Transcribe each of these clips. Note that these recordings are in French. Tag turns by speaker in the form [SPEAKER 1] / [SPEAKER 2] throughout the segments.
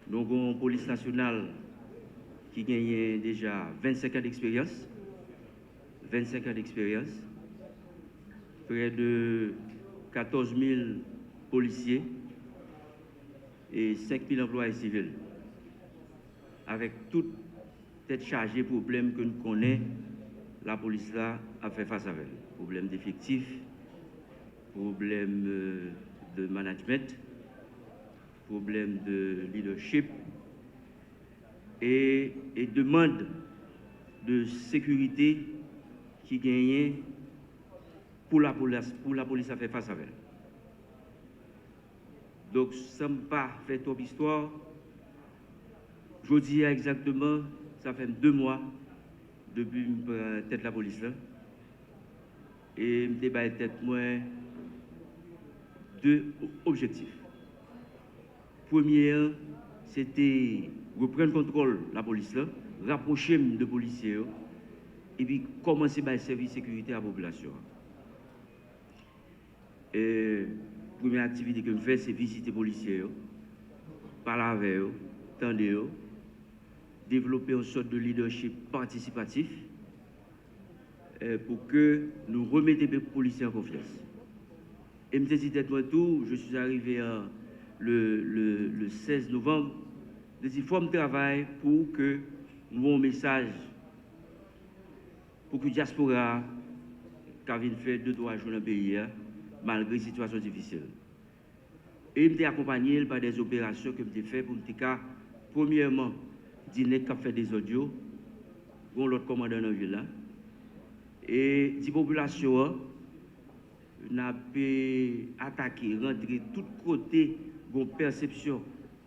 [SPEAKER 1] Nous avons une police nationale qui gagne déjà 25 ans d'expérience. 25 ans d'expérience. Près de 14 000 policiers et 5 000 employés civils. Avec toute tête chargée problème que nous connaissons, la police là a fait face avec. Problème d'effectifs, problème de management, problème de leadership et demande de sécurité qui gagnait pour la police à faire face avec. Donc, ça ne pas fait trop histoire. Je dis exactement, ça fait 2 mois depuis que je tête la police là. Et je débat tête moi 2 objectifs. Premier, c'était reprendre contrôle de la police là, rapprocher de policiers et puis commencer par le service de sécurité à la population. Et la première activité que je fais, c'est visiter les policiers, parler avec eux, tendre eux, développer une sorte de leadership participatif pour que nous remettions les policiers en confiance. Et je me dis tout, je suis arrivé le 16 novembre, je dis il faut que je travaille pour que nous ayons un message, pour que la diaspora, qui vient faire 2-3 jours dans le pays, malgré la situation difficile. Et je suis accompagné par des opérations que je fais pour me dire, premièrement, dîner qui fait des audios, pour l'autre commandant dans la ville. Et la population n'a pas attaqué, rentré tout côté, une perception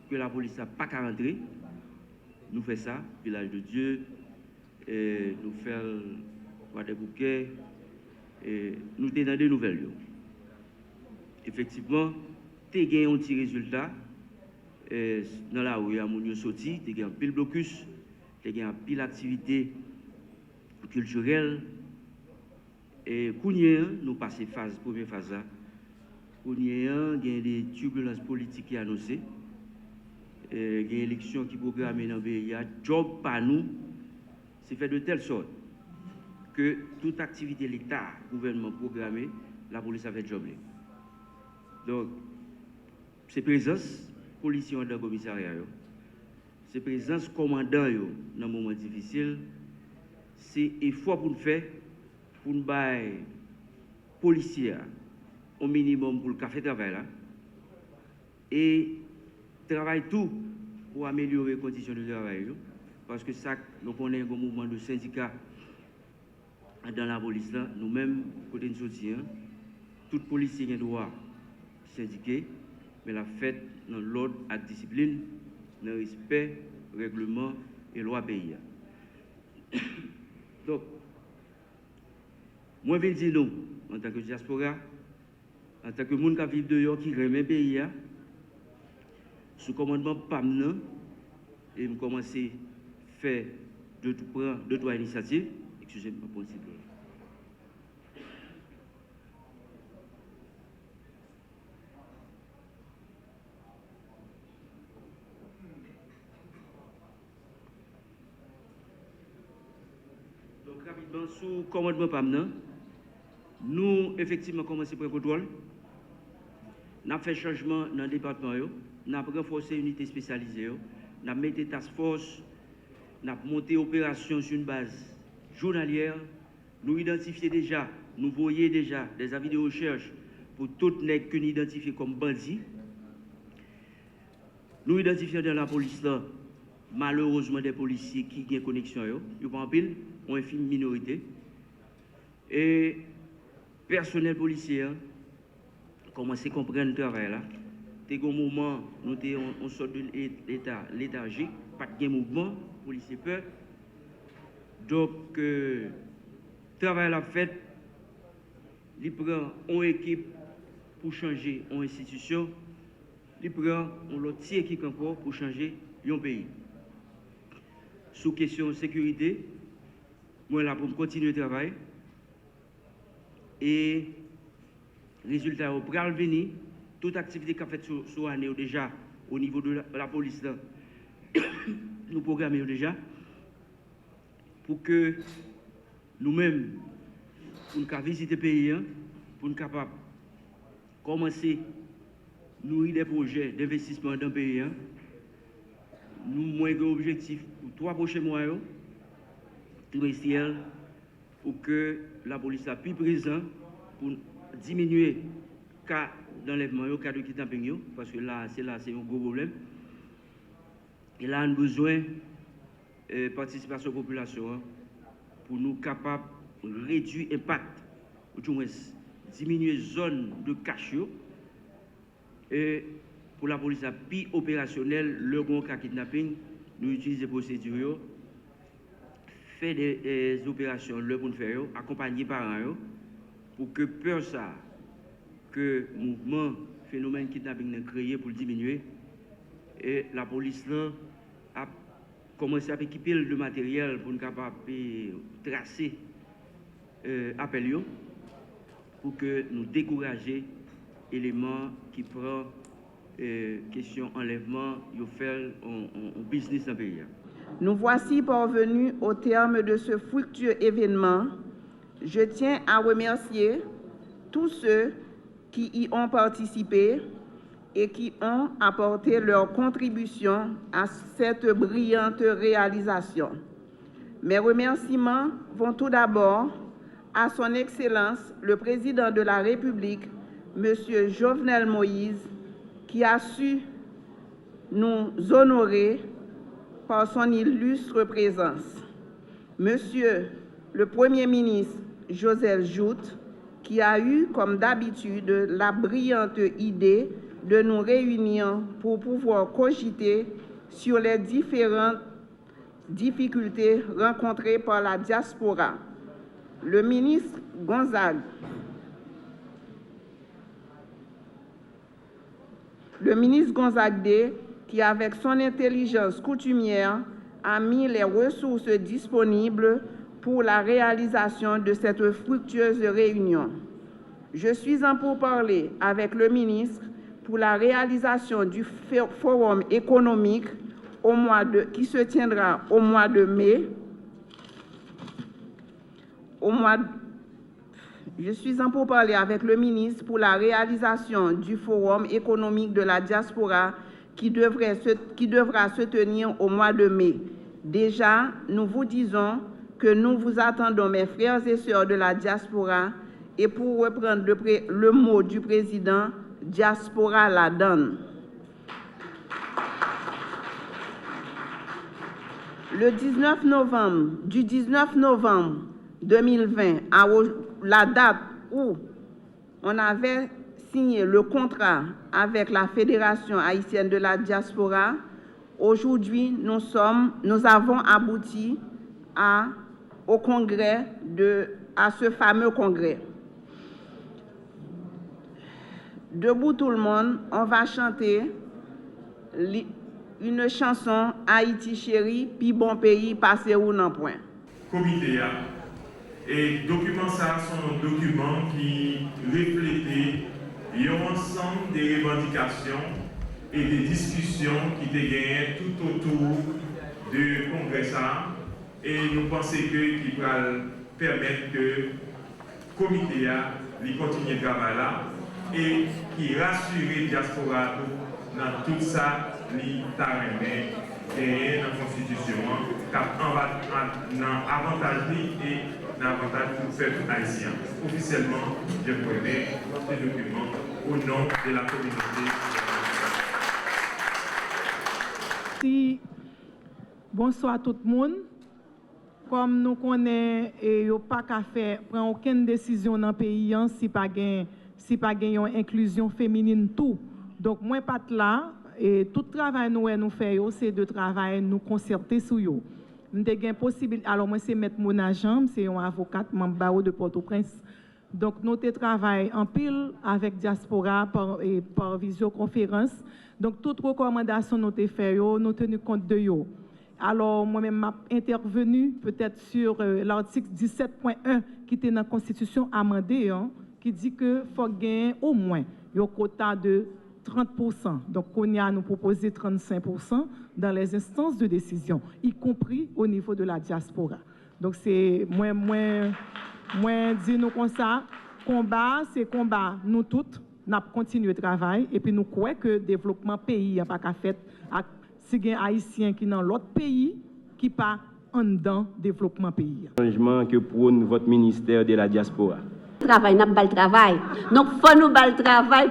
[SPEAKER 1] que la police n'a pas qu'à rentrer. Nous faisons ça, village de Dieu, et nous faisons des bouquets, et nous sommes dans des nouvelles. Effectivement, tu as gagné un petit résultat. Dans la rue, il y a des sorti, tu as gagné un pile blocus, tu as gagné un pile activité culturelle. Et nous passons phase, première phase là. Il y a des turbulences politiques qui sont annoncées. Il y a des élections qui sont programmées dans le pays. Il y a job par nous. C'est fait de telle sorte que toute activité de l'État, gouvernement programmé, la police a fait job. Donc, c'est présence policiers dans le commissariat, c'est présence commandant dans un moment difficile, c'est effort pour nous faire, pour nous bailler policiers au minimum pour le café travail là, et travailler tout pour améliorer les conditions de travail. Parce que ça, nous connaissons un mouvement de syndicats dans la police là, nous-mêmes, côté de soutien, tout policier a droit syndiquer, mais la fête dans l'ordre et la discipline, dans le respect, règlement et loi pays. Donc, moi, je vais dire non, en tant que diaspora, en tant que monde qui vit dehors, qui remet le pays, sous commandement PAMNA, et je commence à faire 2-3 initiatives. Excusez-moi pour le titre. Donc, rapidement, sous commandement PAMNA, nous, effectivement, commençons à prendre contrôle. Nous avons fait changement dans le département, nous avons renforcé l'unité spécialisée, nous avons mis des task force, nous avons monté opération sur une base journalière, nous identifions déjà, nous voyons déjà des avis de recherche pour toutes les que nous identifions comme bandits. Nous identifions dans la police là, malheureusement des policiers qui ont une connexion, ils ont en pile, ont une infime minorité. Et personnel policier commence à comprendre le travail là. Dès qu'au moment, nous sommes en sorte de l'état léthargique, pas de mouvement, policier peur. Donc, travail la fait, il prend une équipe pour changer une institution, il prend une autre équipe encore pour changer un pays. Sous question de sécurité, moi là pour continuer le travail. Et résultat au pral venir, toute activité qu'a faite sur l'année déjà au niveau de la police là, nous programmons déjà pour que nous-mêmes, pour nous visiter le pays, pour nous capables commencer à nourrir des projets d'investissement dans le pays. Nous avons un objectif pour 3 prochains mois trimestriels pour que la police soit plus présente pour diminuer le cas d'enlèvement, le cas de kidnapping, parce que là, c'est un gros problème. Et là, on a besoin de participation de la population pour nous capables de réduire l'impact, ou du moins diminuer les zones de cache. Et pour la police plus opérationnelle, le grand cas kidnapping, nous utilisons des procédures, faire des opérations, le bon faire, accompagner par eux, pour que peur ça, que le mouvement, phénomène kidnapping est créé pour diminuer, et la police là, a commencé à équiper le matériel pour nous capable de tracer appel pour que nous décourager éléments qui prennent question enlèvement, ils font un business dans le pays.
[SPEAKER 2] Nous voici parvenus au terme de ce fructueux événement. Je tiens à remercier tous ceux qui y ont participé et qui ont apporté leur contribution à cette brillante réalisation. Mes remerciements vont tout d'abord à son Excellence, le Président de la République, M. Jovenel Moïse, qui a su nous honorer par son illustre présence. Monsieur le Premier ministre Joseph Joute, qui a eu, comme d'habitude, la brillante idée de nous réunir pour pouvoir cogiter sur les différentes difficultés rencontrées par la diaspora. Le ministre Gonzague, qui avec son intelligence coutumière a mis les ressources disponibles pour la réalisation de cette fructueuse réunion. Je suis en pourparlers avec le ministre pour la réalisation du forum économique qui se tiendra au mois de mai. Je suis en pourparlers avec le ministre pour la réalisation du forum économique de la diaspora qui devra se tenir au mois de mai. Déjà, nous vous disons que nous vous attendons, mes frères et sœurs de la diaspora, et pour reprendre le mot du président, diaspora la donne. Du 19 novembre 2020 à la date où on avait signé le contrat avec la Fédération haïtienne de la diaspora, aujourd'hui nous avons abouti à ce fameux congrès. Debout tout le monde, on va chanter une chanson Haïti chérie, puis bon pays, passez où n'en point.
[SPEAKER 3] Comité et document ça sont documents qui reflètent un ensemble des revendications et des discussions qui étaient gagnées tout autour du congrès ça, et nous pensons qu'il va permettre que le comité lui continue de travailler là et qui rassure la diaspora dans tout ça, li taremé gagné dans la Constitution, dans avantage et dans avantage pour le peuple haïtien. Officiellement, je remets ces documents au nom de la communauté.
[SPEAKER 4] Bonsoir tout le monde. Comme nous connaissons, il n'y a pas qu'à faire, prendre aucune décision dans le pays si pas une inclusion féminine tout. Donc moi pas là et tout travail nous faisons c'est de travail nous concerter sur yo. Nous avons possibilité. Alors moi c'est maître Mona Jambe, c'est un avocat membre barreau de Port-au-Prince. Donc nous travaillons en pile avec diaspora par visioconférence. Donc toute recommandation nous fait nous tenons compte de yo. Alors moi-même j'ai intervenu peut-être sur l'article 17.1 qui était dans la Constitution amendée qui dit que faut gagner au moins un quota de 30%. Donc, on a nous proposé 35% dans les instances de décision, y compris au niveau de la diaspora. Donc, c'est moins dit nous comme ça, combat, c'est combat, nous toutes, nous continuons le travail, et puis nous croyons que le développement pays n'a pas qu'à faire, si il y a des Haïtiens qui sont dans l'autre pays, qui pas en dedans développement pays.
[SPEAKER 5] Changement que prône votre ministère de la diaspora.
[SPEAKER 6] Travail, n'a pas le travail. Donc, il faut nous le travail.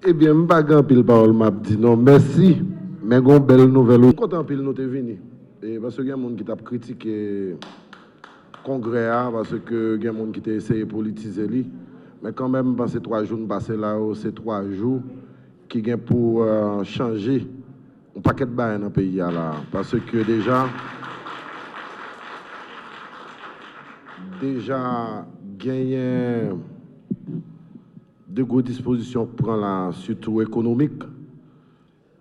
[SPEAKER 7] Eh bien, je ne pas grand pile parole, m'a dit non, merci, mais une belle nouvelle. Je suis content pile nous venir. Parce qu'il y a des gens qui t'a critiqué le congrès, parce que il y a des gens qui ont essayé de politiser lui. Mais quand même, dans ces 3 jours, passés là, c'est 3 jours qui viennent pour changer un paquet de bains dans le pays là. Parce que déjà, gagné de grosses dispositions pour prendre là, surtout économique.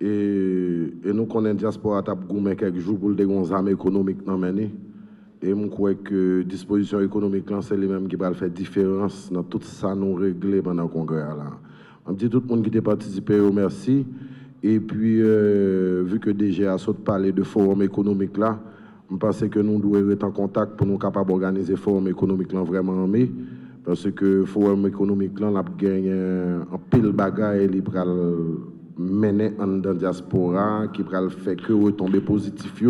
[SPEAKER 7] Et nous connaissons la diaspora tap goumé quelques jours pour des armes économiques dans mener. Et je crois que disposition économique là c'est les mêmes qui vont faire différence dans tout ça nous régler pendant le congrès là. On dit tout le monde qui a participé, merci. Et puis vu que DG a sauté parler de forum économique là, je pense que nous devons être en contact pour nous capables d'organiser forum économique là vraiment en mai. Parce que le forum économique là, on a gagné un pile bagaille qui va mener en dans diaspora, qui va faire que retomber positif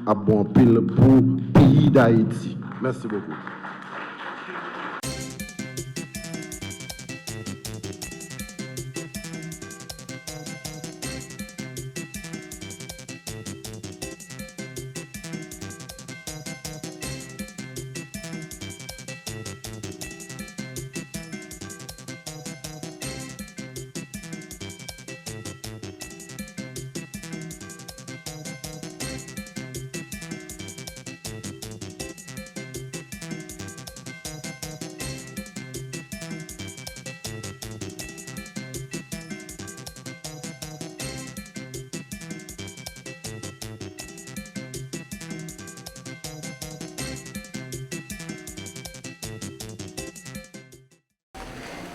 [SPEAKER 7] à bon pile pour le pays d'Haïti. Merci beaucoup.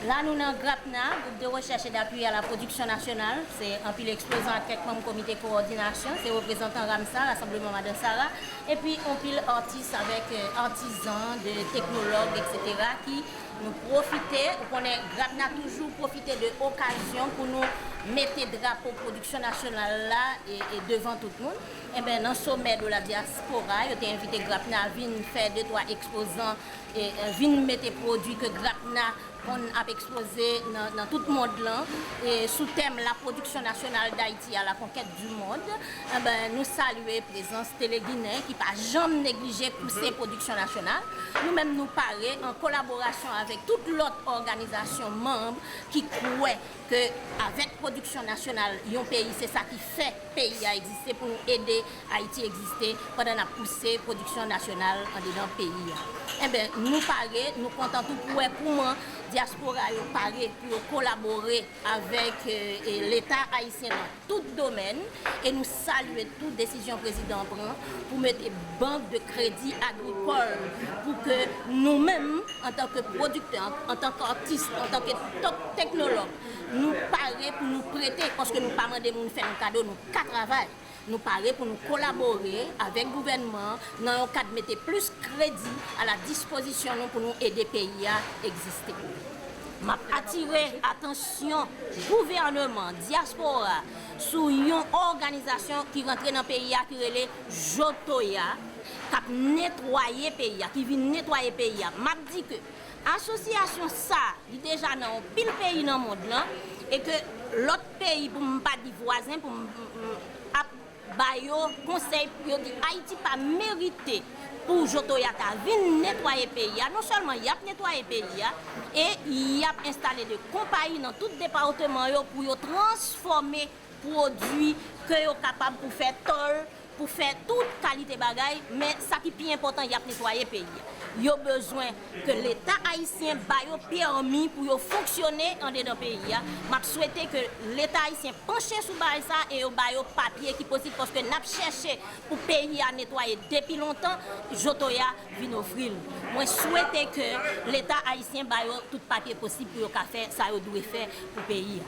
[SPEAKER 8] Là, nous avons GRAPNA, groupe de recherche et d'appui à la production nationale. C'est un pile exposant à quelques membres comité de coordination. C'est représentant Ramsa, l'Assemblement Madame Sarah. Et puis, on pile artistes avec artisans, de technologues, etc. qui nous profitent, on est GRAPNA toujours profiter de l'occasion pour nous mettre le drapeau production nationale là et devant tout le monde. Et bien, dans le sommet de la diaspora, il a invité GRAPNA à venir faire 2-3 exposants et venir mettre des produits que GRAPNA on a exposé dans tout le monde là, et sous thème la production nationale d'Haïti à la conquête du monde. Eh ben, nous saluons la présence Télé-Guinée qui n'a jamais négligé pousser production nationale. Nous-mêmes nous parler en collaboration avec toute l'autre organisation membre qui croit qu'avec production nationale, un pays, c'est ça qui fait le pays à exister pour nous aider Haïti à exister pendant la poussée production nationale en dedans pays. Eh bien, nous parler, nous comptons tout pour comment diaspora paré pour collaborer avec l'État haïtien dans tout domaine et nous saluer toute décision président prend pour mettre des banques de crédit agricole pour que nous-mêmes, en tant que producteurs, en tant qu'artistes, en tant que technologues, nous parler pour nous prêter parce que nous ne pas demander de nous faire un cadeau, nous qu'à travail. Nous parler pour nous collaborer avec le gouvernement dans le cadre de mettre plus crédit à la disposition pour nous aider le pays à exister. M'a attiré attention gouvernement diaspora sur une organisation qui rentre dans le pays qui est Jotoya qui nettoyer le pays qui vient nettoyer le pays. M'a dit que l'association ça est déjà dans pile pays dans le monde et que l'autre pays pour pas dire voisin pour bayo conseil pour dire Haïti pas mérité pour Jotoyata venir nettoyer le pays. Non seulement il a nettoyé le pays et il a installé des compagnies dans tout le département pour transformer les produits que vous êtes capable pour faire tol, pour faire toute qualité de bagaille, mais ça qui est plus important, il a nettoyé le pays. yo besoin que l'État haïtien baille permis pour yo fonctionner en dedans pays. M'a souhaité que l'État haïtien penche sous bail ça et yo baille papier qui possible parce que n'a cherché pour pays à nettoyer depuis longtemps, Jotoya vient offrir. Moi souhaite que l'État haïtien baille tout papier possible pour yo faire ça yo doit faire pour pays.